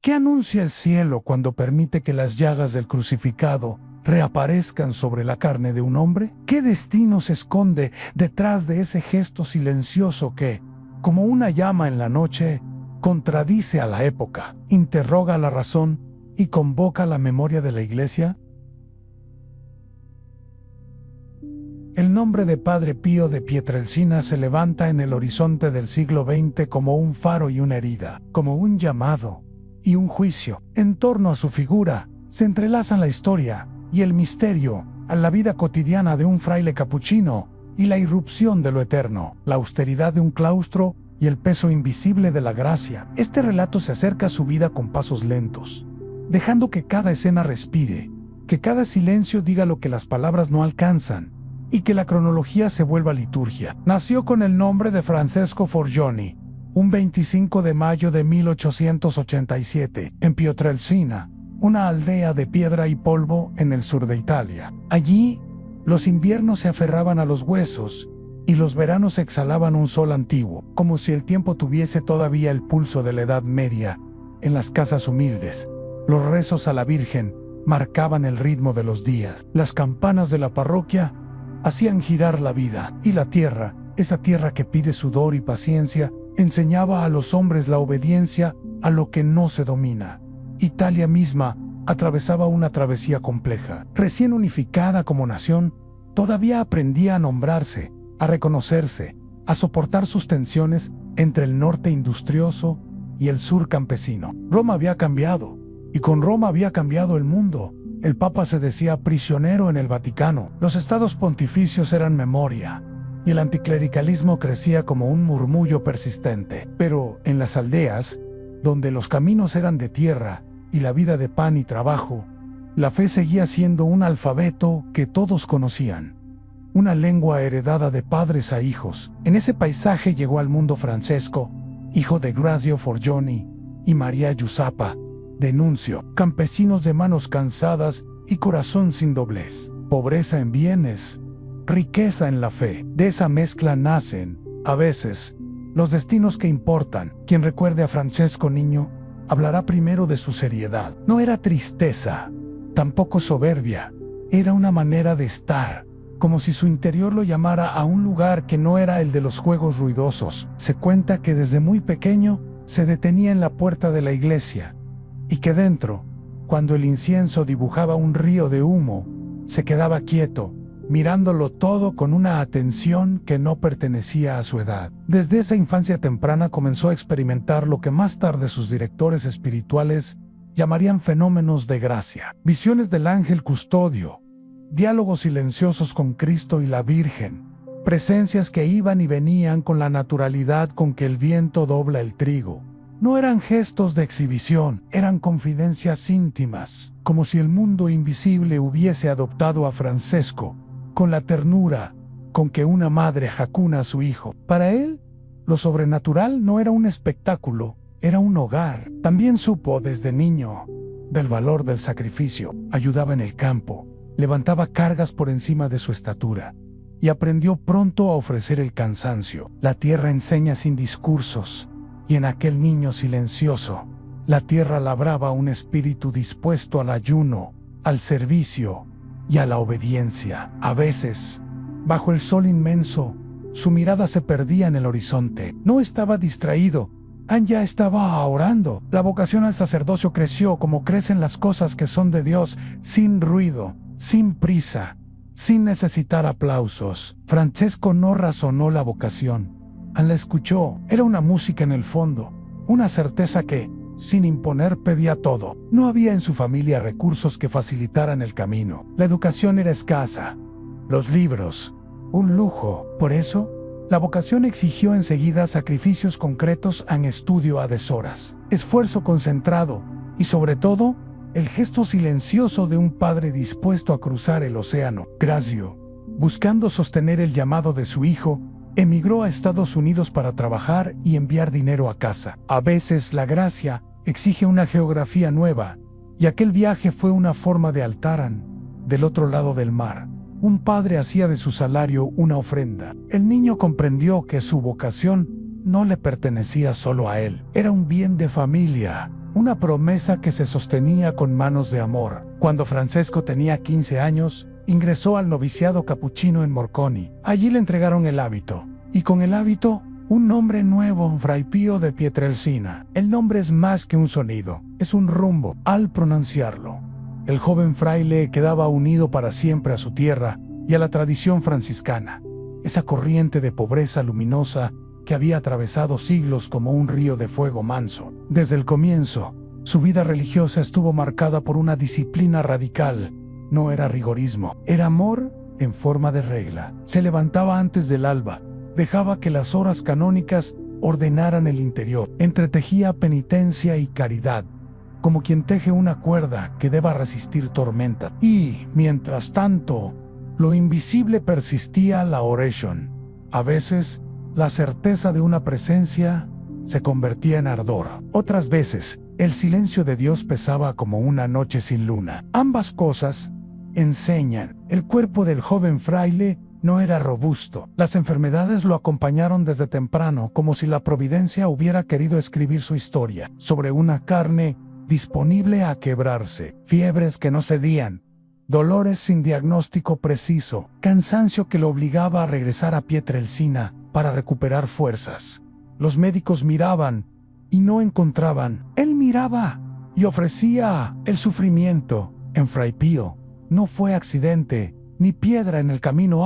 ¿Qué anuncia el cielo cuando permite que las llagas del crucificado reaparezcan sobre la carne de un hombre? ¿Qué destino se esconde detrás de ese gesto silencioso que, como una llama en la noche, contradice a la época, interroga la razón y convoca la memoria de la Iglesia? El nombre de Padre Pío de Pietrelcina se levanta en el horizonte del siglo XX como un faro y una herida, como un llamado y un juicio. En torno a su figura se entrelazan la historia y el misterio a la vida cotidiana de un fraile capuchino y la irrupción de lo eterno, la austeridad de un claustro y el peso invisible de la gracia. Este relato se acerca a su vida con pasos lentos, dejando que cada escena respire, que cada silencio diga lo que las palabras no alcanzan, y que la cronología se vuelva liturgia. Nació con el nombre de Francesco Forgioni, un 25 de mayo de 1887, en Pietrelcina, una aldea de piedra y polvo en el sur de Italia. Allí, los inviernos se aferraban a los huesos y los veranos exhalaban un sol antiguo, como si el tiempo tuviese todavía el pulso de la Edad Media. En las casas humildes, los rezos a la Virgen marcaban el ritmo de los días. Las campanas de la parroquia hacían girar la vida, y la tierra, esa tierra que pide sudor y paciencia, enseñaba a los hombres la obediencia a lo que no se domina. Italia misma atravesaba una travesía compleja. Recién unificada como nación, todavía aprendía a nombrarse, a reconocerse, a soportar sus tensiones entre el norte industrioso y el sur campesino. Roma había cambiado, y con Roma había cambiado el mundo. El Papa se decía prisionero en el Vaticano. Los estados pontificios eran memoria, y el anticlericalismo crecía como un murmullo persistente. Pero en las aldeas, donde los caminos eran de tierra y la vida de pan y trabajo, la fe seguía siendo un alfabeto que todos conocían, una lengua heredada de padres a hijos. En ese paisaje llegó al mundo Francesco, hijo de Grazio Forgioni y María Giusappa de Nunzio, campesinos de manos cansadas y corazón sin doblez, pobreza en bienes, riqueza en la fe. De esa mezcla nacen, a veces, los destinos que importan. Quien recuerde a Francesco niño, hablará primero de su seriedad. No era tristeza, tampoco soberbia, era una manera de estar, como si su interior lo llamara a un lugar que no era el de los juegos ruidosos. Se cuenta que desde muy pequeño se detenía en la puerta de la iglesia, y que dentro, cuando el incienso dibujaba un río de humo, se quedaba quieto, mirándolo todo con una atención que no pertenecía a su edad. Desde esa infancia temprana comenzó a experimentar lo que más tarde sus directores espirituales llamarían fenómenos de gracia, visiones del ángel custodio, diálogos silenciosos con Cristo y la Virgen, presencias que iban y venían con la naturalidad con que el viento dobla el trigo. No eran gestos de exhibición, eran confidencias íntimas, como si el mundo invisible hubiese adoptado a Francesco, con la ternura con que una madre jacuna a su hijo. Para él, lo sobrenatural no era un espectáculo, era un hogar. También supo desde niño del valor del sacrificio. Ayudaba en el campo, levantaba cargas por encima de su estatura, y aprendió pronto a ofrecer el cansancio. La tierra enseña sin discursos, y en aquel niño silencioso, la tierra labraba un espíritu dispuesto al ayuno, al servicio y a la obediencia. A veces, bajo el sol inmenso, su mirada se perdía en el horizonte. No estaba distraído, ya estaba orando. La vocación al sacerdocio creció como crecen las cosas que son de Dios, sin ruido, sin prisa, sin necesitar aplausos. Francesco no razonó la vocación, la escuchó. Era una música en el fondo, una certeza que, sin imponer, pedía todo. No había en su familia recursos que facilitaran el camino. La educación era escasa, los libros, un lujo. Por eso, la vocación exigió enseguida sacrificios concretos en estudio a deshoras, esfuerzo concentrado y, sobre todo, el gesto silencioso de un padre dispuesto a cruzar el océano. Grazio, buscando sostener el llamado de su hijo, emigró a Estados Unidos para trabajar y enviar dinero a casa. A veces la gracia exige una geografía nueva, y aquel viaje fue una forma de altaran, del otro lado del mar. Un padre hacía de su salario una ofrenda. El niño comprendió que su vocación no le pertenecía solo a él. Era un bien de familia, una promesa que se sostenía con manos de amor. Cuando Francesco tenía 15 años, ingresó al noviciado capuchino en Morconi. Allí le entregaron el hábito, y con el hábito, un nombre nuevo, Fray Pío de Pietrelcina. El nombre es más que un sonido, es un rumbo al pronunciarlo. El joven fraile quedaba unido para siempre a su tierra y a la tradición franciscana, esa corriente de pobreza luminosa que había atravesado siglos como un río de fuego manso. Desde el comienzo, su vida religiosa estuvo marcada por una disciplina radical. No era rigorismo, era amor en forma de regla. Se levantaba antes del alba, dejaba que las horas canónicas ordenaran el interior, entretejía penitencia y caridad, como quien teje una cuerda que deba resistir tormenta. Y, mientras tanto, lo invisible persistía, la oración. A veces, la certeza de una presencia se convertía en ardor. Otras veces, el silencio de Dios pesaba como una noche sin luna. Ambas cosas enseñan. El cuerpo del joven fraile no era robusto. Las enfermedades lo acompañaron desde temprano, como si la providencia hubiera querido escribir su historia sobre una carne disponible a quebrarse. Fiebres que no cedían, dolores sin diagnóstico preciso, cansancio que lo obligaba a regresar a Pietrelcina para recuperar fuerzas. Los médicos miraban y no encontraban. Él miraba y ofrecía el sufrimiento. En Fray Pío no fue accidente ni piedra en el camino,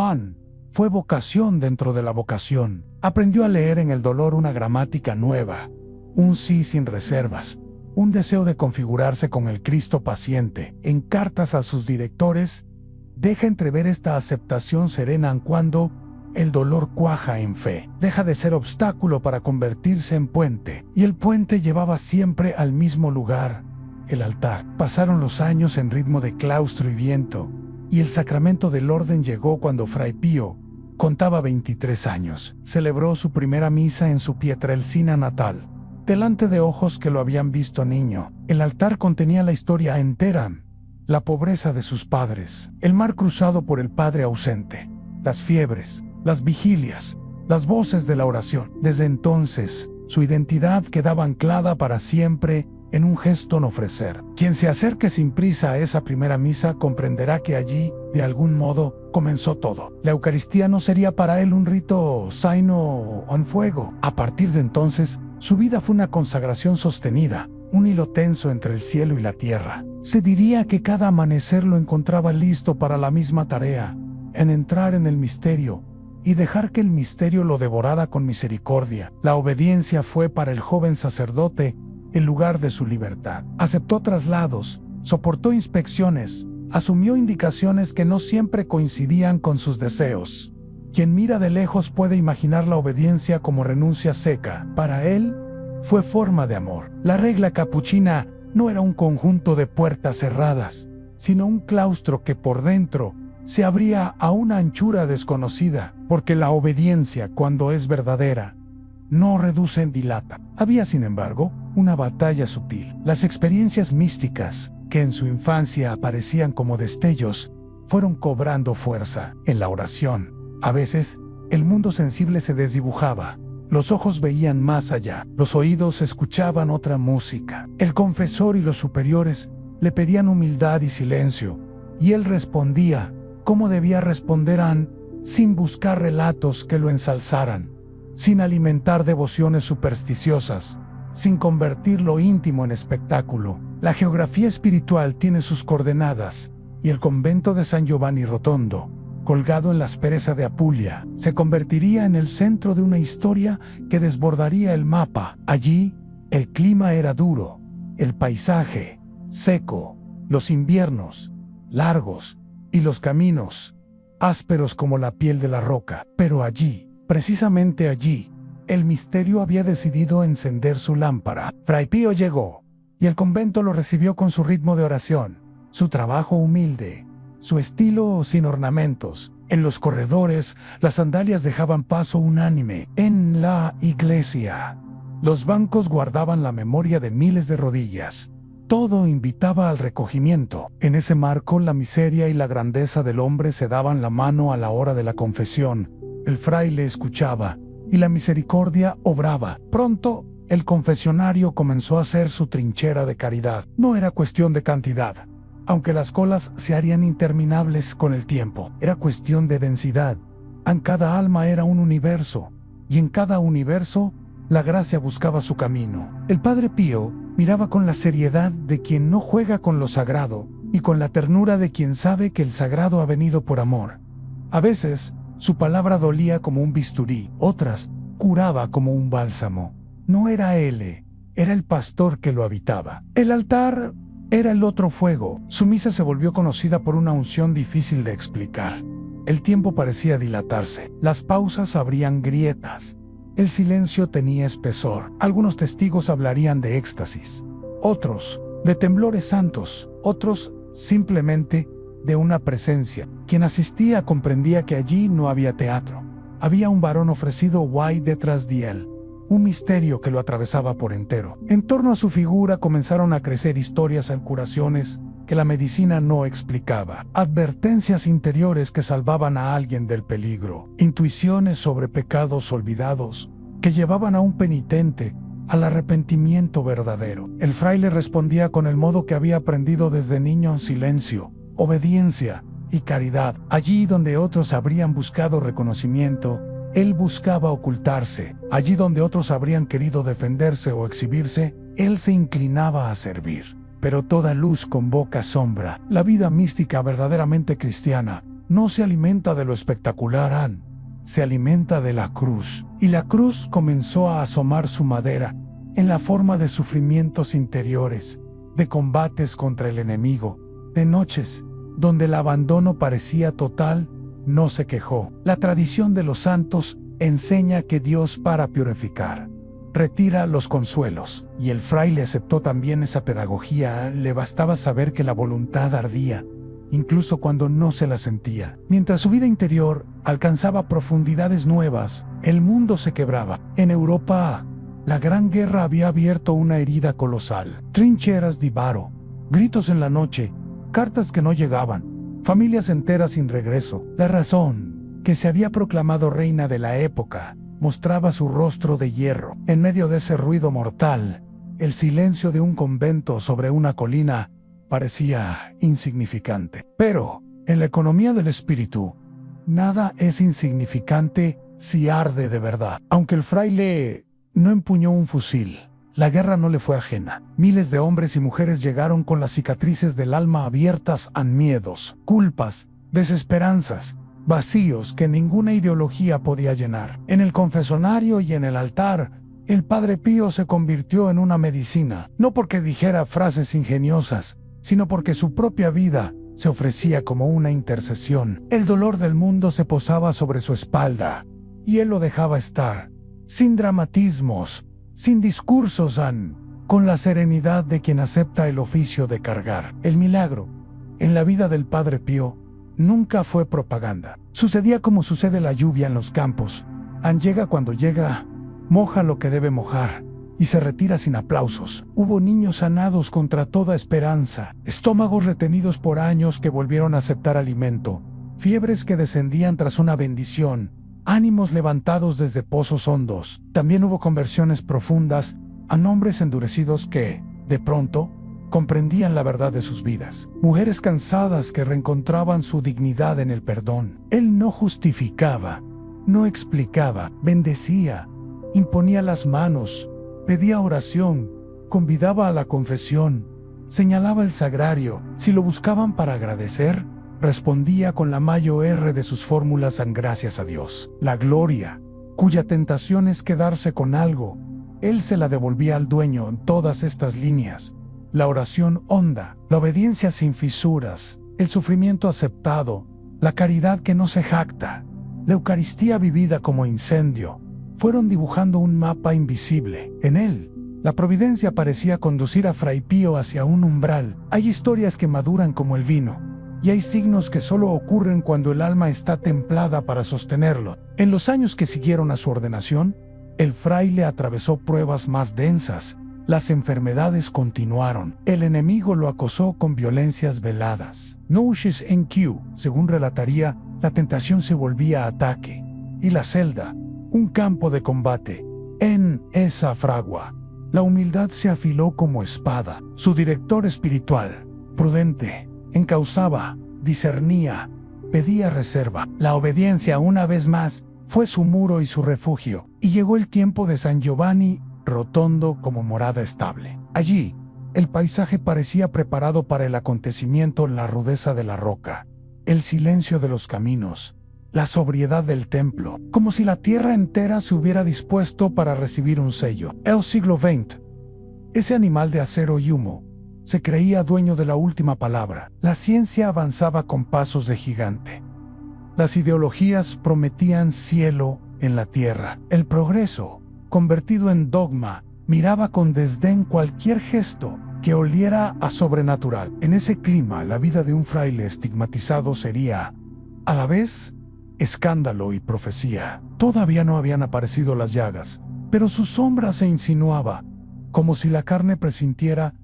fue vocación dentro de la vocación. Aprendió a leer en el dolor una gramática nueva, un sí sin reservas, un deseo de configurarse con el Cristo paciente. En cartas a sus directores, deja entrever esta aceptación serena cuando el dolor cuaja en fe. Deja de ser obstáculo para convertirse en puente. Y el puente llevaba siempre al mismo lugar, el altar. Pasaron los años en ritmo de claustro y viento, y el sacramento del orden llegó cuando Fray Pío contaba 23 años. Celebró su primera misa en su Pietrelcina natal, delante de ojos que lo habían visto niño. El altar contenía la historia entera, la pobreza de sus padres, el mar cruzado por el padre ausente, las fiebres, las vigilias, las voces de la oración. Desde entonces, su identidad quedaba anclada para siempre en un gesto en ofrecer. Quien se acerque sin prisa a esa primera misa comprenderá que allí, de algún modo, comenzó todo. La Eucaristía no sería para él un rito saino o en fuego. A partir de entonces, su vida fue una consagración sostenida, un hilo tenso entre el cielo y la tierra. Se diría que cada amanecer lo encontraba listo para la misma tarea, en entrar en el misterio y dejar que el misterio lo devorara con misericordia. La obediencia fue para el joven sacerdote el lugar de su libertad. Aceptó traslados, soportó inspecciones, asumió indicaciones que no siempre coincidían con sus deseos. Quien mira de lejos puede imaginar la obediencia como renuncia seca. Para él, fue forma de amor. La regla capuchina no era un conjunto de puertas cerradas, sino un claustro que por dentro se abría a una anchura desconocida, porque la obediencia, cuando es verdadera, no reduce en dilata. Había, sin embargo, una batalla sutil. Las experiencias místicas, que en su infancia aparecían como destellos, fueron cobrando fuerza. En la oración, a veces, el mundo sensible se desdibujaba. Los ojos veían más allá, los oídos escuchaban otra música. El confesor y los superiores le pedían humildad y silencio, y él respondía como debía responder, sin buscar relatos que lo ensalzaran, sin alimentar devociones supersticiosas, sin convertir lo íntimo en espectáculo. La geografía espiritual tiene sus coordenadas, y el convento de San Giovanni Rotondo, colgado en la aspereza de Apulia, se convertiría en el centro de una historia que desbordaría el mapa. Allí, el clima era duro, el paisaje seco, los inviernos largos y los caminos ásperos como la piel de la roca. Pero allí, precisamente allí, el misterio había decidido encender su lámpara. Fray Pío llegó, y el convento lo recibió con su ritmo de oración, su trabajo humilde, su estilo sin ornamentos. En los corredores, las sandalias dejaban paso unánime. En la iglesia, los bancos guardaban la memoria de miles de rodillas. Todo invitaba al recogimiento. En ese marco, la miseria y la grandeza del hombre se daban la mano a la hora de la confesión. El fraile escuchaba, y la misericordia obraba. Pronto, el confesionario comenzó a ser su trinchera de caridad. No era cuestión de cantidad, aunque las colas se harían interminables con el tiempo. Era cuestión de densidad. En cada alma era un universo, y en cada universo la gracia buscaba su camino. El Padre Pío miraba con la seriedad de quien no juega con lo sagrado, y con la ternura de quien sabe que el sagrado ha venido por amor. A veces, su palabra dolía como un bisturí, otras, curaba como un bálsamo. No era él, era el pastor que lo habitaba. El altar era el otro fuego. Su misa se volvió conocida por una unción difícil de explicar. El tiempo parecía dilatarse. Las pausas abrían grietas. El silencio tenía espesor. Algunos testigos hablarían de éxtasis, otros de temblores santos, otros simplemente de una presencia. Quien asistía comprendía que allí no había teatro. Había un varón ofrecido guay detrás de él, un misterio que lo atravesaba por entero. En torno a su figura comenzaron a crecer historias en curaciones que la medicina no explicaba, advertencias interiores que salvaban a alguien del peligro, intuiciones sobre pecados olvidados que llevaban a un penitente al arrepentimiento verdadero. El fraile respondía con el modo que había aprendido desde niño: en silencio, obediencia y caridad. Allí donde otros habrían buscado reconocimiento, él buscaba ocultarse. Allí donde otros habrían querido defenderse o exhibirse, él se inclinaba a servir. Pero toda luz convoca sombra. La vida mística verdaderamente cristiana no se alimenta de lo espectacular, se alimenta de la cruz. Y la cruz comenzó a asomar su madera en la forma de sufrimientos interiores, de combates contra el enemigo, de noches donde el abandono parecía total. No se quejó. La tradición de los santos enseña que Dios, para purificar, retira los consuelos, y el fraile aceptó también esa pedagogía. Le bastaba saber que la voluntad ardía, incluso cuando no se la sentía. Mientras su vida interior alcanzaba profundidades nuevas, el mundo se quebraba. En Europa, la Gran Guerra había abierto una herida colosal. Trincheras de varo, gritos en la noche, cartas que no llegaban, familias enteras sin regreso. La razón, que se había proclamado reina de la época, mostraba su rostro de hierro. En medio de ese ruido mortal, el silencio de un convento sobre una colina parecía insignificante. Pero, en la economía del espíritu, nada es insignificante si arde de verdad. Aunque el fraile no empuñó un fusil, la guerra no le fue ajena. Miles de hombres y mujeres llegaron con las cicatrices del alma abiertas a miedos, culpas, desesperanzas, vacíos que ninguna ideología podía llenar. En el confesionario y en el altar, el Padre Pío se convirtió en una medicina, no porque dijera frases ingeniosas, sino porque su propia vida se ofrecía como una intercesión. El dolor del mundo se posaba sobre su espalda, y él lo dejaba estar, sin dramatismos, sin discursos, con la serenidad de quien acepta el oficio de cargar. El milagro, en la vida del Padre Pío, nunca fue propaganda. Sucedía como sucede la lluvia en los campos. Llega cuando llega, moja lo que debe mojar, y se retira sin aplausos. Hubo niños sanados contra toda esperanza, estómagos retenidos por años que volvieron a aceptar alimento, fiebres que descendían tras una bendición, ánimos levantados desde pozos hondos. También hubo conversiones profundas a hombres endurecidos que, de pronto, comprendían la verdad de sus vidas. Mujeres cansadas que reencontraban su dignidad en el perdón. Él no justificaba, no explicaba, bendecía, imponía las manos, pedía oración, convidaba a la confesión, señalaba el sagrario. Si lo buscaban para agradecer, respondía con la mayor R de sus fórmulas en gracias a Dios. La gloria, cuya tentación es quedarse con algo, él se la devolvía al dueño en todas estas líneas. La oración honda, la obediencia sin fisuras, el sufrimiento aceptado, la caridad que no se jacta, la Eucaristía vivida como incendio, fueron dibujando un mapa invisible. En él, la providencia parecía conducir a Fray Pío hacia un umbral. Hay historias que maduran como el vino, y hay signos que solo ocurren cuando el alma está templada para sostenerlo. En los años que siguieron a su ordenación, el fraile atravesó pruebas más densas. Las enfermedades continuaron. El enemigo lo acosó con violencias veladas. Noches en Q, según relataría, la tentación se volvía ataque, y la celda, un campo de combate. En esa fragua, La humildad se afiló como espada. Su director espiritual, prudente, encauzaba, discernía, pedía reserva. La obediencia, una vez más, fue su muro y su refugio. Y llegó el tiempo de San Giovanni Rotondo como morada estable. Allí, el paisaje parecía preparado para el acontecimiento, la rudeza de la roca, el silencio de los caminos, la sobriedad del templo, como si la tierra entera se hubiera dispuesto para recibir un sello. El siglo XX, ese animal de acero y humo, se creía dueño de la última palabra. La ciencia avanzaba con pasos de gigante. Las ideologías prometían cielo en la tierra. El progreso, convertido en dogma, miraba con desdén cualquier gesto que oliera a sobrenatural. En ese clima, la vida de un fraile estigmatizado sería, a la vez, escándalo y profecía. Todavía no habían aparecido las llagas, pero su sombra se insinuaba, como si la carne presintiera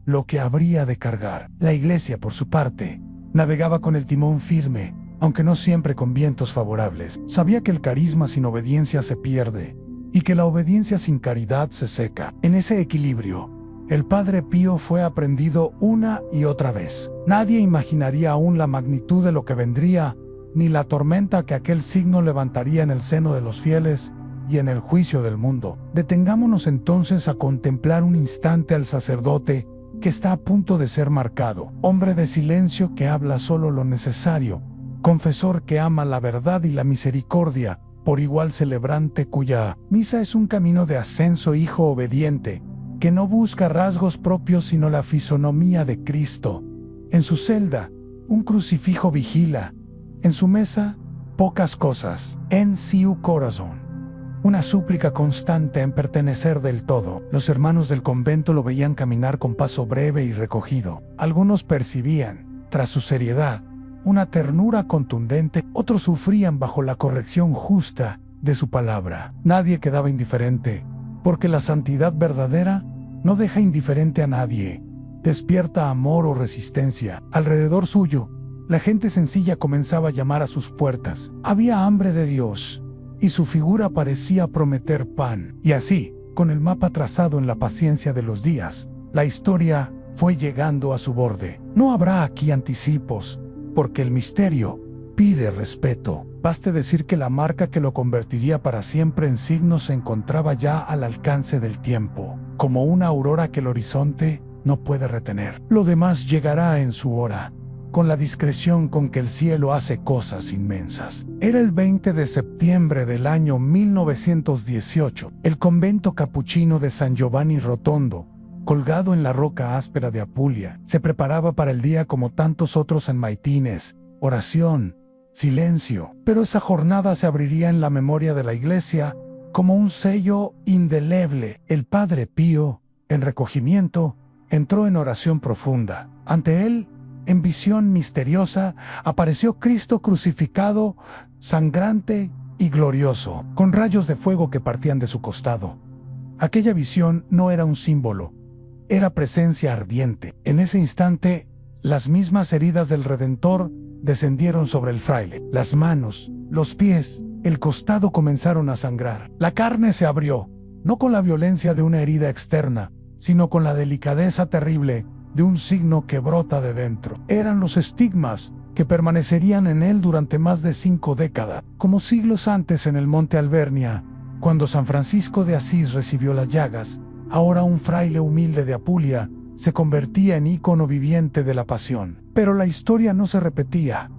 lo que habría de cargar. La iglesia, por su parte, navegaba con el timón firme, aunque no siempre con vientos favorables. Sabía que el carisma sin obediencia se pierde, y que la obediencia sin caridad se seca. En ese equilibrio, el Padre Pío fue aprendido una y otra vez. Nadie imaginaría aún la magnitud de lo que vendría, ni la tormenta que aquel signo levantaría en el seno de los fieles y en el juicio del mundo. Detengámonos entonces a contemplar un instante al sacerdote que está a punto de ser marcado, hombre de silencio que habla solo lo necesario, confesor que ama la verdad y la misericordia, por igual celebrante cuya misa es un camino de ascenso, hijo obediente, que no busca rasgos propios sino la fisonomía de Cristo. En su celda, un crucifijo vigila, en su mesa, pocas cosas, en su corazón, una súplica constante en pertenecer del todo. Los hermanos del convento lo veían caminar con paso breve y recogido. Algunos percibían, tras su seriedad, una ternura contundente, otros sufrían bajo la corrección justa de su palabra. Nadie quedaba indiferente, porque la santidad verdadera no deja indiferente a nadie, despierta amor o resistencia. Alrededor suyo, la gente sencilla comenzaba a llamar a sus puertas. Había hambre de Dios, y su figura parecía prometer pan. Y así, con el mapa trazado en la paciencia de los días, la historia fue llegando a su borde. No habrá aquí anticipos, porque el misterio pide respeto. Baste decir que la marca que lo convertiría para siempre en signo se encontraba ya al alcance del tiempo, como una aurora que el horizonte no puede retener. Lo demás llegará en su hora, con la discreción con que el cielo hace cosas inmensas. Era el 20 de septiembre del año 1918. El convento capuchino de San Giovanni Rotondo, colgado en la roca áspera de Apulia, se preparaba para el día como tantos otros en maitines, oración, silencio. Pero esa jornada se abriría en la memoria de la iglesia como un sello indeleble. El Padre Pío, en recogimiento, entró en oración profunda. Ante él, en visión misteriosa, apareció Cristo crucificado, sangrante y glorioso, con rayos de fuego que partían de su costado. Aquella visión no era un símbolo, era presencia ardiente. En ese instante, las mismas heridas del Redentor descendieron sobre el fraile. Las manos, los pies, el costado comenzaron a sangrar. La carne se abrió, no con la violencia de una herida externa, sino con la delicadeza terrible de un signo que brota de dentro. Eran los estigmas que permanecerían en él durante más de 5 décadas, como siglos antes en el monte Albernia, cuando San Francisco de Asís recibió las llagas. Ahora un fraile humilde de Apulia se convertía en ícono viviente de la pasión. Pero la historia no se repetía.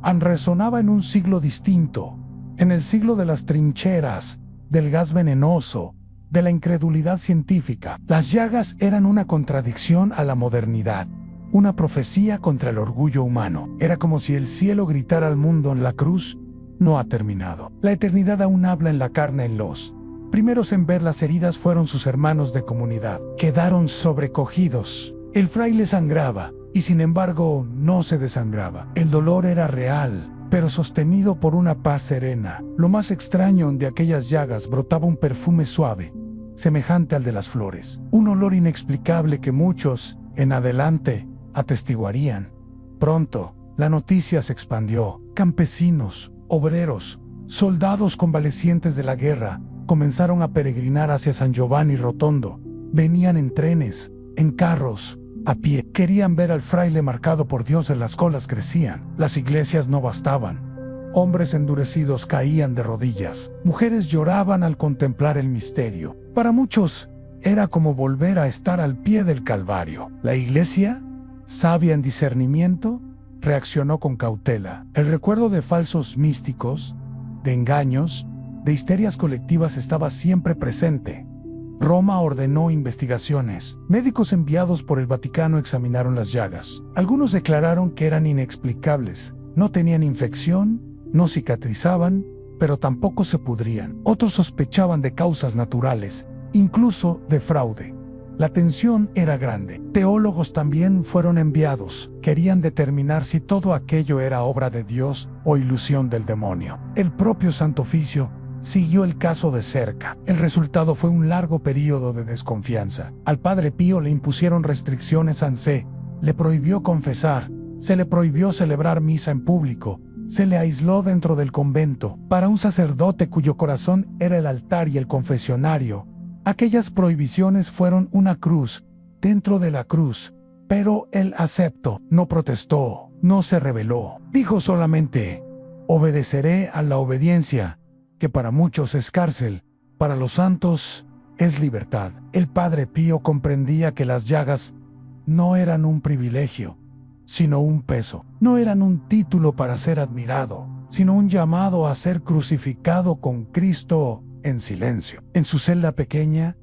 Resonaba en un siglo distinto, en el siglo de las trincheras, del gas venenoso, de la incredulidad científica. Las llagas eran una contradicción a la modernidad, una profecía contra el orgullo humano. Era como si el cielo gritara al mundo: en la cruz no ha terminado. La eternidad aún habla en la carne. En los primeros en ver las heridas fueron sus hermanos de comunidad. Quedaron sobrecogidos. El fraile sangraba, y sin embargo no se desangraba. El dolor era real, pero sostenido por una paz serena. Lo más extraño de aquellas llagas brotaba un perfume suave, semejante al de las flores. Un olor inexplicable que muchos, en adelante, atestiguarían. Pronto, la noticia se expandió. Campesinos, obreros, soldados convalecientes de la guerra comenzaron a peregrinar hacia San Giovanni Rotondo, Venían en trenes, en carros, a pie. Querían ver al fraile marcado por Dios. Las colas crecían. Las iglesias no bastaban. Hombres endurecidos caían de rodillas. Mujeres lloraban al contemplar el misterio. Para muchos, era como volver a estar al pie del Calvario. La iglesia, sabia en discernimiento, reaccionó con cautela. El recuerdo de falsos místicos, de engaños, de histerias colectivas estaba siempre presente. Roma ordenó investigaciones. Médicos enviados por el Vaticano examinaron las llagas. Algunos declararon que eran inexplicables. No tenían infección, no cicatrizaban, pero tampoco se pudrían. Otros sospechaban de causas naturales, incluso de fraude. La tensión era grande. Teólogos también fueron enviados. Querían determinar si todo aquello era obra de Dios o ilusión del demonio. El propio Santo Oficio siguió el caso de cerca. El resultado fue un largo período de desconfianza. Al Padre Pío le impusieron restricciones ANSE, le prohibió confesar, se le prohibió celebrar misa en público, se le aisló dentro del convento. Para un sacerdote cuyo corazón era el altar y el confesionario, aquellas prohibiciones fueron una cruz dentro de la cruz. Pero él aceptó, no protestó, no se rebeló. Dijo solamente: obedeceré a la obediencia, que para muchos es cárcel, para los santos es libertad. El Padre Pío comprendía que las llagas no eran un privilegio, sino un peso. No eran un título para ser admirado, sino un llamado a ser crucificado con Cristo en silencio. En su celda pequeña,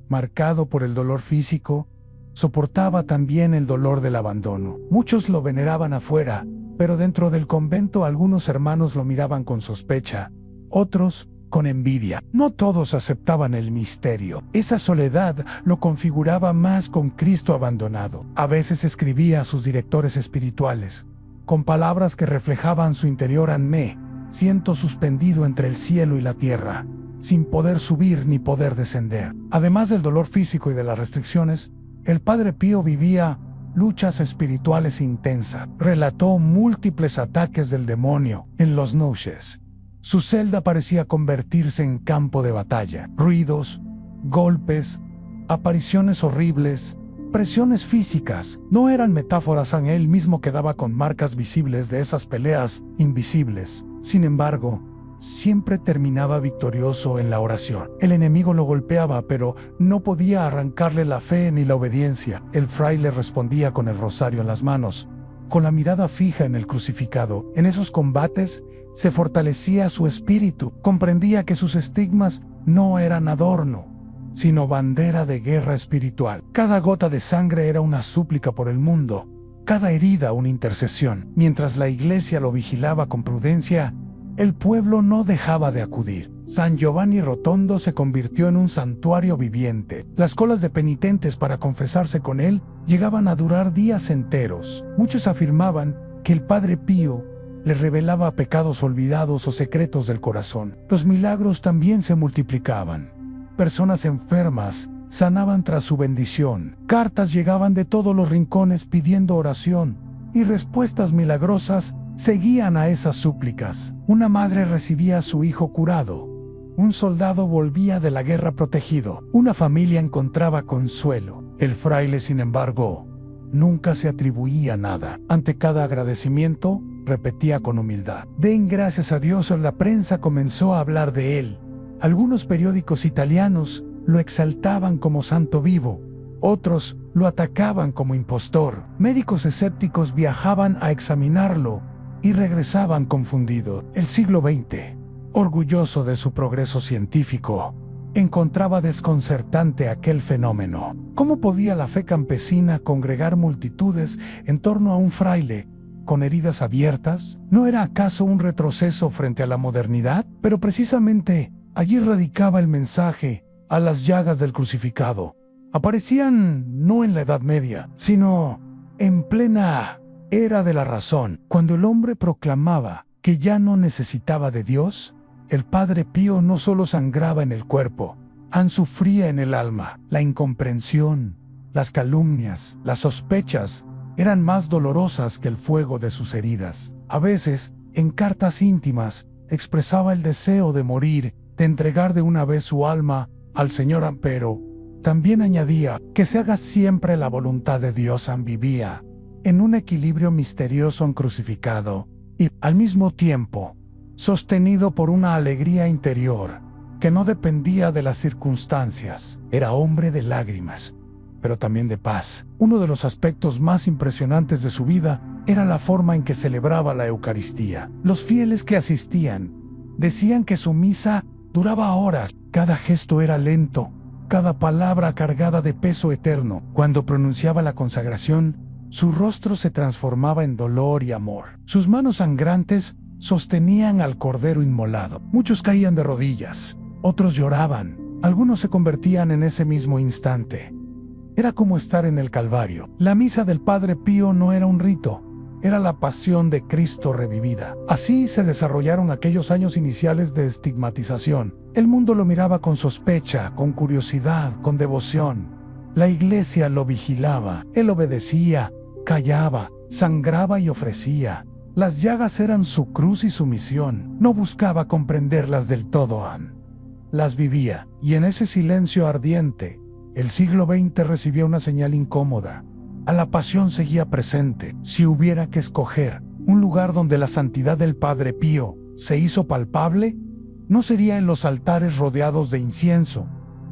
marcado por el dolor físico, soportaba también el dolor del abandono. Muchos lo veneraban afuera, pero dentro del convento algunos hermanos lo miraban con sospecha, otros con envidia. No todos aceptaban el misterio. Esa soledad lo configuraba más con Cristo abandonado. A veces escribía a sus directores espirituales, con palabras que reflejaban su interior: me siento suspendido entre el cielo y la tierra, sin poder subir ni poder descender. Además del dolor físico y de las restricciones, el Padre Pío vivía luchas espirituales intensas. Relató múltiples ataques del demonio en las noches. Su celda parecía convertirse en campo de batalla. Ruidos, golpes, apariciones horribles, presiones físicas. No eran metáforas. Él mismo quedaba con marcas visibles de esas peleas invisibles. Sin embargo, siempre terminaba victorioso en la oración. El enemigo lo golpeaba, pero no podía arrancarle la fe ni la obediencia. El fraile respondía con el rosario en las manos, con la mirada fija en el crucificado. En esos combates se fortalecía su espíritu. Comprendía que sus estigmas no eran adorno, sino bandera de guerra espiritual. Cada gota de sangre era una súplica por el mundo, cada herida una intercesión. Mientras la iglesia lo vigilaba con prudencia, el pueblo no dejaba de acudir. San Giovanni Rotondo se convirtió en un santuario viviente. Las colas de penitentes para confesarse con él llegaban a durar días enteros. Muchos afirmaban que el Padre Pío le revelaba pecados olvidados o secretos del corazón. Los milagros también se multiplicaban. Personas enfermas sanaban tras su bendición. Cartas llegaban de todos los rincones pidiendo oración, y respuestas milagrosas seguían a esas súplicas. Una madre recibía a su hijo curado. Un soldado volvía de la guerra protegido. Una familia encontraba consuelo. El fraile, sin embargo, nunca se atribuía nada. Ante cada agradecimiento, repetía con humildad: den gracias a Dios. La prensa comenzó a hablar de él. Algunos periódicos italianos lo exaltaban como santo vivo, otros lo atacaban como impostor. Médicos escépticos viajaban a examinarlo y regresaban confundidos. El siglo XX, orgulloso de su progreso científico, encontraba desconcertante aquel fenómeno. ¿Cómo podía la fe campesina congregar multitudes en torno a un fraile con heridas abiertas? ¿No era acaso un retroceso frente a la modernidad? Pero precisamente allí radicaba el mensaje. A las llagas del crucificado aparecían no en la Edad Media, sino en plena era de la razón. Cuando el hombre proclamaba que ya no necesitaba de Dios, el Padre Pío no solo sangraba en el cuerpo, sufría en el alma. La incomprensión, las calumnias, las sospechas eran más dolorosas que el fuego de sus heridas. A veces, en cartas íntimas, expresaba el deseo de morir, de entregar de una vez su alma al Señor, pero También añadía que se haga siempre la voluntad de Dios. Vivía en un equilibrio misterioso en crucificado y, al mismo tiempo, sostenido por una alegría interior que no dependía de las circunstancias. Era hombre de lágrimas, pero también de paz. Uno de los aspectos más impresionantes de su vida era la forma en que celebraba la Eucaristía. Los fieles que asistían decían que su misa duraba horas. Cada gesto era lento, cada palabra cargada de peso eterno. Cuando pronunciaba la consagración, su rostro se transformaba en dolor y amor. Sus manos sangrantes sostenían al Cordero inmolado. Muchos caían de rodillas, otros lloraban, algunos se convertían en ese mismo instante. Era como estar en el Calvario. La misa del Padre Pío no era un rito, era la pasión de Cristo revivida. Así se desarrollaron aquellos años iniciales de estigmatización. El mundo lo miraba con sospecha, con curiosidad, con devoción. La iglesia lo vigilaba. Él obedecía, callaba, sangraba y ofrecía. Las llagas eran su cruz y su misión. No buscaba comprenderlas del todo, las vivía. Y en ese silencio ardiente, el siglo XX recibía una señal incómoda. A la pasión seguía presente. Si hubiera que escoger un lugar donde la santidad del Padre Pío se hizo palpable, no sería en los altares rodeados de incienso,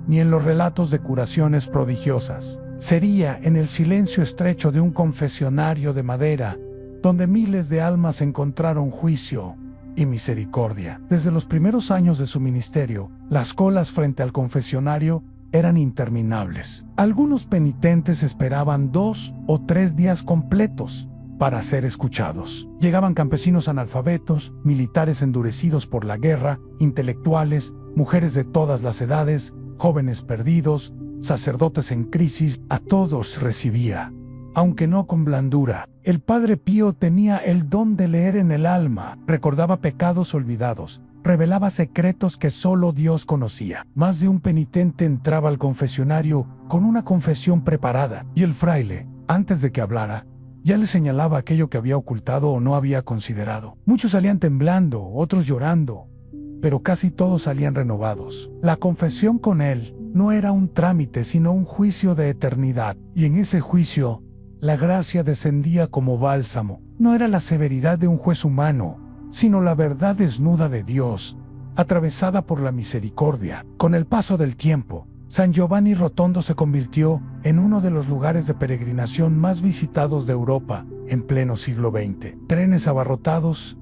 ni en los relatos de curaciones prodigiosas. Sería en el silencio estrecho de un confesionario de madera, donde miles de almas encontraron juicio y misericordia. Desde los primeros años de su ministerio, las colas frente al confesionario eran interminables. Algunos penitentes esperaban 2 o 3 días completos para ser escuchados. Llegaban campesinos analfabetos, militares endurecidos por la guerra, intelectuales, mujeres de todas las edades, jóvenes perdidos, sacerdotes en crisis. A todos recibía, aunque no con blandura. El Padre Pío tenía el don de leer en el alma, recordaba pecados olvidados, revelaba secretos que solo Dios conocía. Más de un penitente entraba al confesionario con una confesión preparada, y el fraile, antes de que hablara, ya le señalaba aquello que había ocultado o no había considerado. Muchos salían temblando, otros llorando, pero casi todos salían renovados. La confesión con él no era un trámite, sino un juicio de eternidad, y en ese juicio, la gracia descendía como bálsamo. No era la severidad de un juez humano, sino la verdad desnuda de Dios, atravesada por la misericordia. Con el paso del tiempo, San Giovanni Rotondo se convirtió en uno de los lugares de peregrinación más visitados de Europa en pleno siglo XX. Trenes abarrotados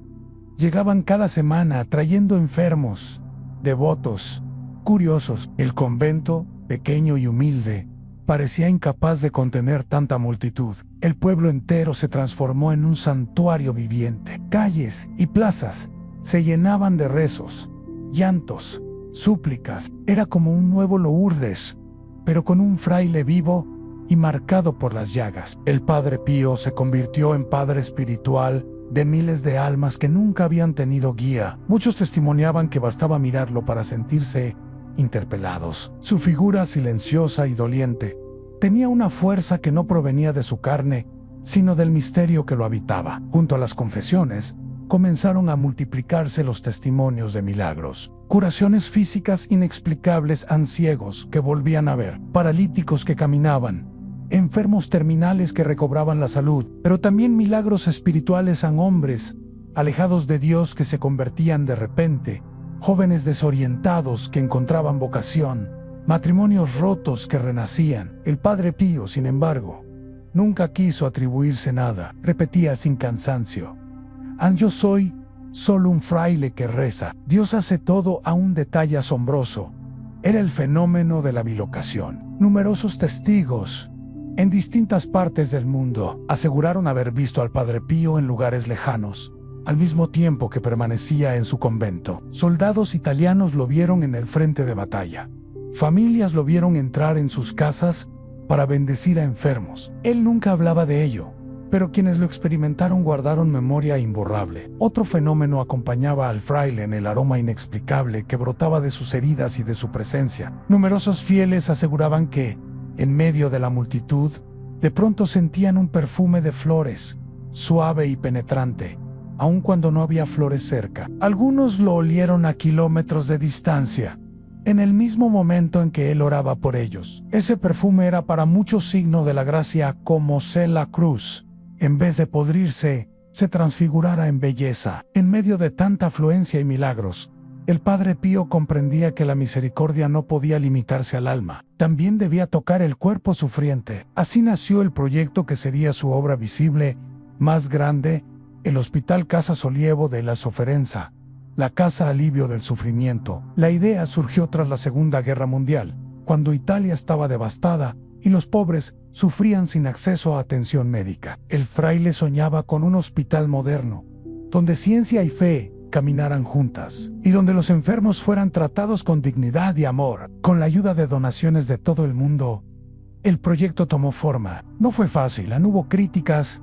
llegaban cada semana trayendo enfermos, devotos, curiosos. El convento, pequeño y humilde, parecía incapaz de contener tanta multitud. El pueblo entero se transformó en un santuario viviente. Calles y plazas se llenaban de rezos, llantos, súplicas. Era como un nuevo Lourdes, pero con un fraile vivo y marcado por las llagas. El Padre Pío se convirtió en padre espiritual de miles de almas que nunca habían tenido guía. Muchos testimoniaban que bastaba mirarlo para sentirse interpelados. Su figura silenciosa y doliente tenía una fuerza que no provenía de su carne, sino del misterio que lo habitaba. Junto a las confesiones, comenzaron a multiplicarse los testimonios de milagros. Curaciones físicas inexplicables a ciegos que volvían a ver, paralíticos que caminaban, enfermos terminales que recobraban la salud, pero también milagros espirituales a hombres alejados de Dios que se convertían de repente, jóvenes desorientados que encontraban vocación, matrimonios rotos que renacían. El Padre Pío, sin embargo, nunca quiso atribuirse nada. Repetía sin cansancio: yo soy solo un fraile que reza. Dios hace todo a un detalle asombroso. Era el fenómeno de la bilocación. Numerosos testigos en distintas partes del mundo aseguraron haber visto al Padre Pío en lugares lejanos, al mismo tiempo que permanecía en su convento. Soldados italianos lo vieron en el frente de batalla. Familias lo vieron entrar en sus casas para bendecir a enfermos. Él nunca hablaba de ello, pero quienes lo experimentaron guardaron memoria imborrable. Otro fenómeno acompañaba al fraile en el aroma inexplicable que brotaba de sus heridas y de su presencia. Numerosos fieles aseguraban que, en medio de la multitud, de pronto sentían un perfume de flores, suave y penetrante, aun cuando no había flores cerca. Algunos lo olieron a kilómetros de distancia, en el mismo momento en que él oraba por ellos. Ese perfume era para muchos signo de la gracia, como si la cruz, en vez de podrirse, se transfigurara en belleza. En medio de tanta afluencia y milagros, el Padre Pío comprendía que la misericordia no podía limitarse al alma, también debía tocar el cuerpo sufriente. Así nació el proyecto que sería su obra visible más grande, el Hospital Casa Solievo de la Sofferenza, la Casa Alivio del Sufrimiento. La idea surgió tras la Segunda Guerra Mundial, cuando Italia estaba devastada y los pobres sufrían sin acceso a atención médica. El fraile soñaba con un hospital moderno, donde ciencia y fe caminaran juntas, y donde los enfermos fueran tratados con dignidad y amor. Con la ayuda de donaciones de todo el mundo, el proyecto tomó forma. No fue fácil, hubo críticas,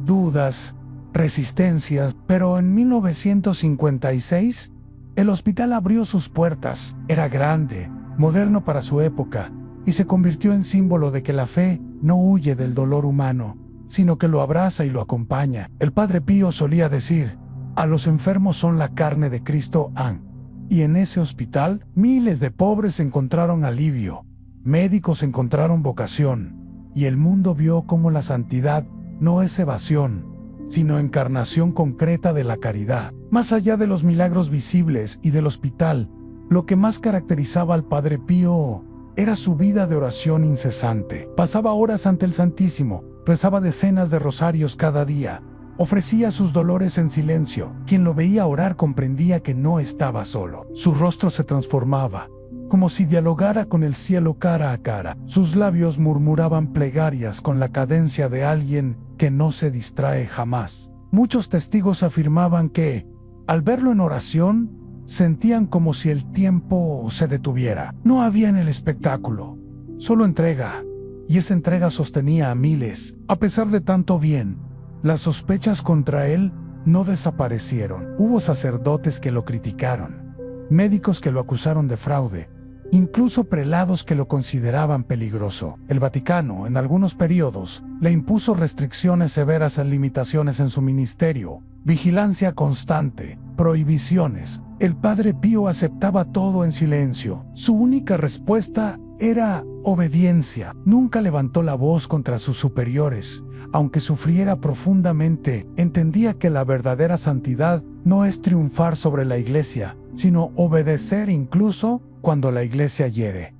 dudas, resistencias, pero en 1956 el hospital abrió sus puertas. Era grande, moderno para su época, y se convirtió en símbolo de que la fe no huye del dolor humano, sino que lo abraza y lo acompaña. El Padre Pío solía decir: a los enfermos son la carne de Cristo han. Y en ese hospital, miles de pobres encontraron alivio, médicos encontraron vocación, y el mundo vio cómo la santidad no es evasión, sino encarnación concreta de la caridad. Más allá de los milagros visibles y del hospital, lo que más caracterizaba al Padre Pío era su vida de oración incesante. Pasaba horas ante el Santísimo, rezaba decenas de rosarios cada día, ofrecía sus dolores en silencio. Quien lo veía orar comprendía que no estaba solo. Su rostro se transformaba, como si dialogara con el cielo cara a cara. Sus labios murmuraban plegarias con la cadencia de alguien que no se distrae jamás. Muchos testigos afirmaban que, al verlo en oración, sentían como si el tiempo se detuviera. No había en el espectáculo, solo entrega, y esa entrega sostenía a miles. A pesar de tanto bien, las sospechas contra él no desaparecieron. Hubo sacerdotes que lo criticaron, médicos que lo acusaron de fraude, incluso prelados que lo consideraban peligroso. El Vaticano, en algunos periodos, le impuso restricciones severas a limitaciones en su ministerio, vigilancia constante, prohibiciones. El Padre Pío aceptaba todo en silencio. Su única respuesta era obediencia. Nunca levantó la voz contra sus superiores. Aunque sufriera profundamente, entendía que la verdadera santidad no es triunfar sobre la Iglesia, sino obedecer incluso cuando la Iglesia hiere.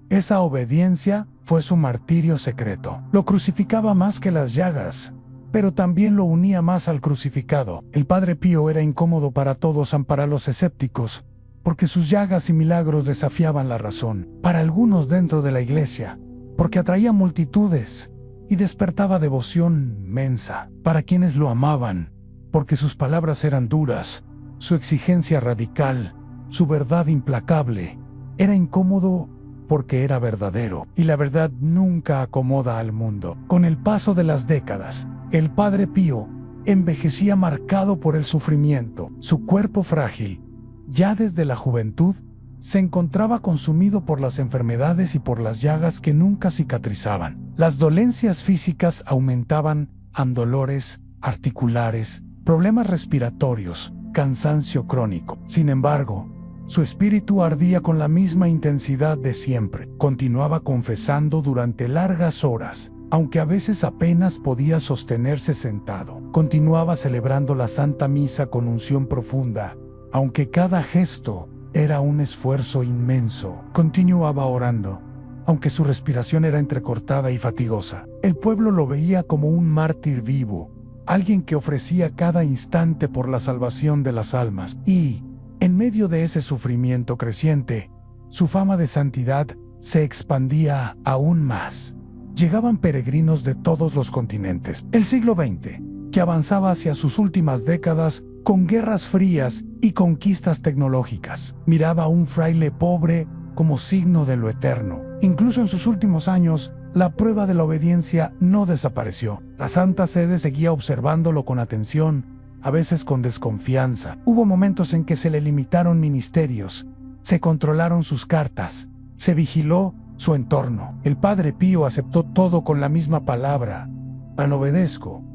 Esa obediencia fue su martirio secreto. Lo crucificaba más que las llagas, pero también lo unía más al crucificado. El Padre Pío era incómodo para todos, para los escépticos, porque sus llagas y milagros desafiaban la razón. Para algunos dentro de la Iglesia, porque atraía multitudes y despertaba devoción mensa. Para quienes lo amaban, porque sus palabras eran duras, su exigencia radical, su verdad implacable. Era incómodo porque era verdadero, y la verdad nunca acomoda al mundo. Con el paso de las décadas, el Padre Pío envejecía marcado por el sufrimiento. Su cuerpo frágil, ya desde la juventud, se encontraba consumido por las enfermedades y por las llagas que nunca cicatrizaban. Las dolencias físicas aumentaban, dolores articulares, problemas respiratorios, cansancio crónico. Sin embargo, su espíritu ardía con la misma intensidad de siempre. Continuaba confesando durante largas horas, aunque a veces apenas podía sostenerse sentado. Continuaba celebrando la Santa Misa con unción profunda, aunque cada gesto era un esfuerzo inmenso. Continuaba orando, aunque su respiración era entrecortada y fatigosa. El pueblo lo veía como un mártir vivo, alguien que ofrecía cada instante por la salvación de las almas. Y, en medio de ese sufrimiento creciente, su fama de santidad se expandía aún más. Llegaban peregrinos de todos los continentes. El siglo XX, que avanzaba hacia sus últimas décadas, con guerras frías y conquistas tecnológicas, miraba a un fraile pobre como signo de lo eterno. Incluso en sus últimos años, la prueba de la obediencia no desapareció. La Santa Sede seguía observándolo con atención, a veces con desconfianza. Hubo momentos en que se le limitaron ministerios, se controlaron sus cartas, se vigiló su entorno. El Padre Pío aceptó todo con la misma palabra: no obedezco.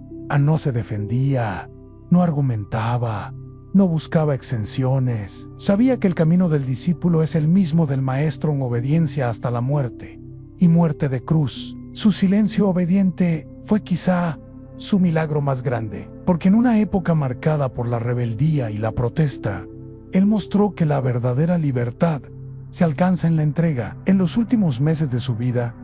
No se defendía, no argumentaba, No buscaba exenciones. Sabía que el camino del discípulo es el mismo del maestro en obediencia hasta la muerte, y muerte de cruz. Su silencio obediente fue quizá su milagro más grande, porque en una época marcada por la rebeldía y la protesta, él mostró que la verdadera libertad se alcanza en la entrega. En los últimos meses de su vida,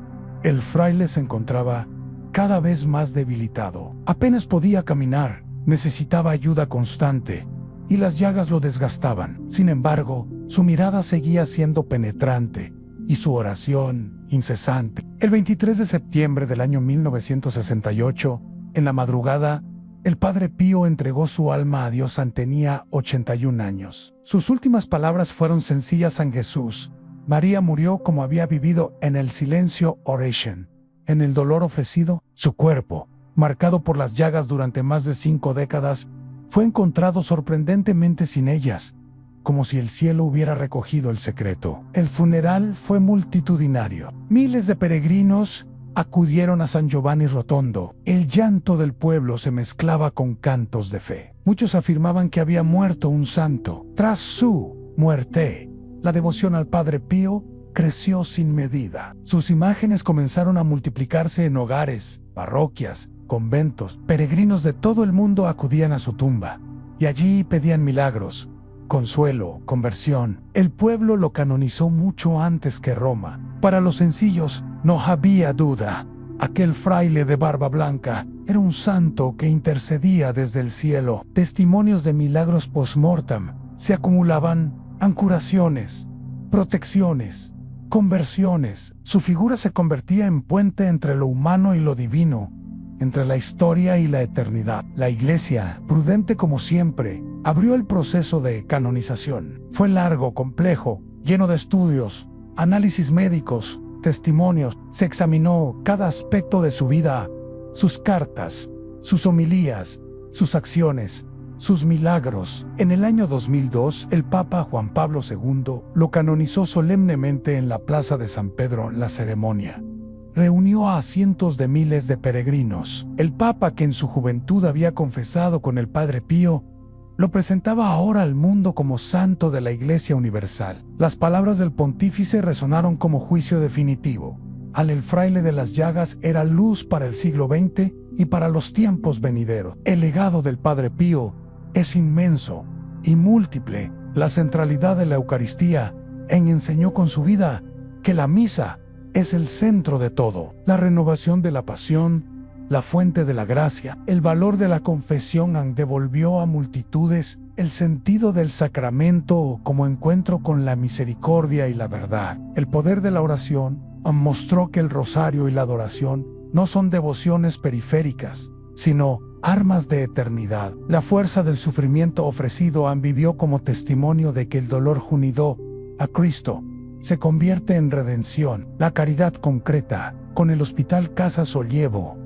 el fraile se encontraba cada vez más debilitado. Apenas podía caminar, necesitaba ayuda constante, y las llagas lo desgastaban. Sin embargo, su mirada seguía siendo penetrante y su oración incesante. El 23 de septiembre del año 1968, en la madrugada, el Padre Pío entregó su alma a Dios. Tenía 81 años. Sus últimas palabras fueron sencillas a Jesús. María murió como había vivido en el silencio oration, en el dolor ofrecido. Su cuerpo, marcado por las llagas durante más de 5 décadas, fue encontrado sorprendentemente sin ellas, como si el cielo hubiera recogido el secreto. El funeral fue multitudinario. Miles de peregrinos acudieron a San Giovanni Rotondo. El llanto del pueblo se mezclaba con cantos de fe. Muchos afirmaban que había muerto un santo. Tras su muerte, la devoción al Padre Pío creció sin medida. Sus imágenes comenzaron a multiplicarse en hogares, parroquias, conventos. Peregrinos de todo el mundo acudían a su tumba, y allí pedían milagros, consuelo, conversión. El pueblo lo canonizó mucho antes que Roma. Para los sencillos, no había duda. Aquel fraile de barba blanca era un santo que intercedía desde el cielo. Testimonios de milagros post-mortem se acumulaban, curaciones, protecciones, conversiones. Su figura se convertía en puente entre lo humano y lo divino, entre la historia y la eternidad. La Iglesia, prudente como siempre, abrió el proceso de canonización. Fue largo, complejo, lleno de estudios, análisis médicos, testimonios. Se examinó cada aspecto de su vida, sus cartas, sus homilías, sus acciones, sus milagros. En el año 2002, el Papa Juan Pablo II lo canonizó solemnemente en la Plaza de San Pedro. La ceremonia reunió a cientos de miles de peregrinos. El Papa, que en su juventud había confesado con el Padre Pío, lo presentaba ahora al mundo como santo de la Iglesia Universal. Las palabras del pontífice resonaron como juicio definitivo. El fraile de las llagas era luz para el siglo XX y para los tiempos venideros. El legado del Padre Pío es inmenso y múltiple. La centralidad de la Eucaristía enseñó con su vida que la misa es el centro de todo. La renovación de la pasión, la fuente de la gracia, el valor de la confesión devolvió a multitudes el sentido del sacramento como encuentro con la misericordia y la verdad. El poder de la oración mostró que el rosario y la adoración no son devociones periféricas, sino armas de eternidad. La fuerza del sufrimiento ofrecido vivió como testimonio de que el dolor unido a Cristo se convierte en redención. La caridad concreta, con el Hospital Casa Sollievo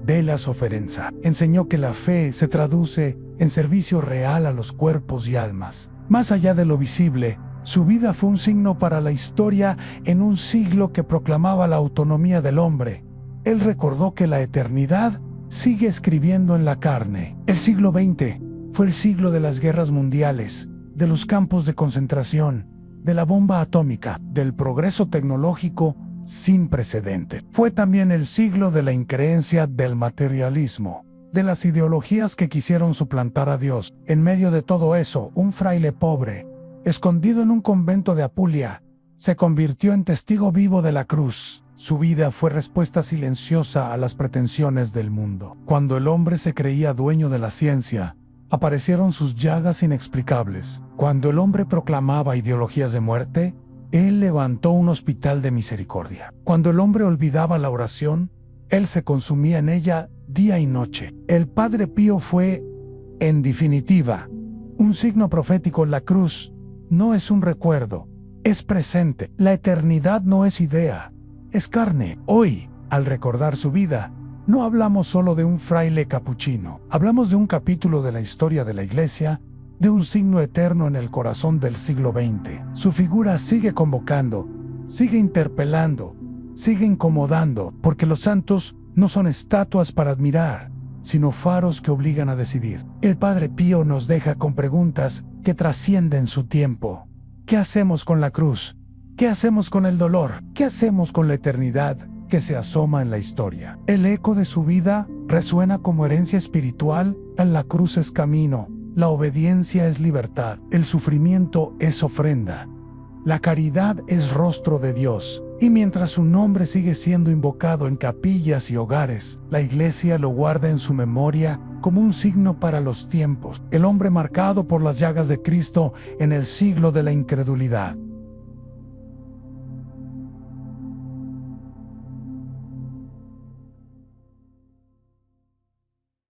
de la Sofferenza, enseñó que la fe se traduce en servicio real a los cuerpos y almas. Más allá de lo visible, su vida fue un signo para la historia en un siglo que proclamaba la autonomía del hombre. Él recordó que la eternidad sigue escribiendo en la carne. El siglo XX fue el siglo de las guerras mundiales, de los campos de concentración, de la bomba atómica, del progreso tecnológico sin precedente. Fue también el siglo de la increencia, del materialismo, de las ideologías que quisieron suplantar a Dios. En medio de todo eso, un fraile pobre, escondido en un convento de Apulia, se convirtió en testigo vivo de la cruz. Su vida fue respuesta silenciosa a las pretensiones del mundo. Cuando el hombre se creía dueño de la ciencia, aparecieron sus llagas inexplicables. Cuando el hombre proclamaba ideologías de muerte, él levantó un hospital de misericordia. Cuando el hombre olvidaba la oración, él se consumía en ella día y noche. El Padre Pío fue, en definitiva, un signo profético. La cruz no es un recuerdo, es presente. La eternidad no es idea, es carne. Hoy, al recordar su vida, no hablamos solo de un fraile capuchino. Hablamos de un capítulo de la historia de la Iglesia, de un signo eterno en el corazón del siglo XX. Su figura sigue convocando, sigue interpelando, sigue incomodando, porque los santos no son estatuas para admirar, sino faros que obligan a decidir. El Padre Pío nos deja con preguntas que trascienden su tiempo. ¿Qué hacemos con la cruz? ¿Qué hacemos con el dolor? ¿Qué hacemos con la eternidad que se asoma en la historia? El eco de su vida resuena como herencia espiritual. La cruz es camino, la obediencia es libertad, el sufrimiento es ofrenda, la caridad es rostro de Dios. Y mientras su nombre sigue siendo invocado en capillas y hogares, la Iglesia lo guarda en su memoria como un signo para los tiempos, el hombre marcado por las llagas de Cristo en el siglo de la incredulidad.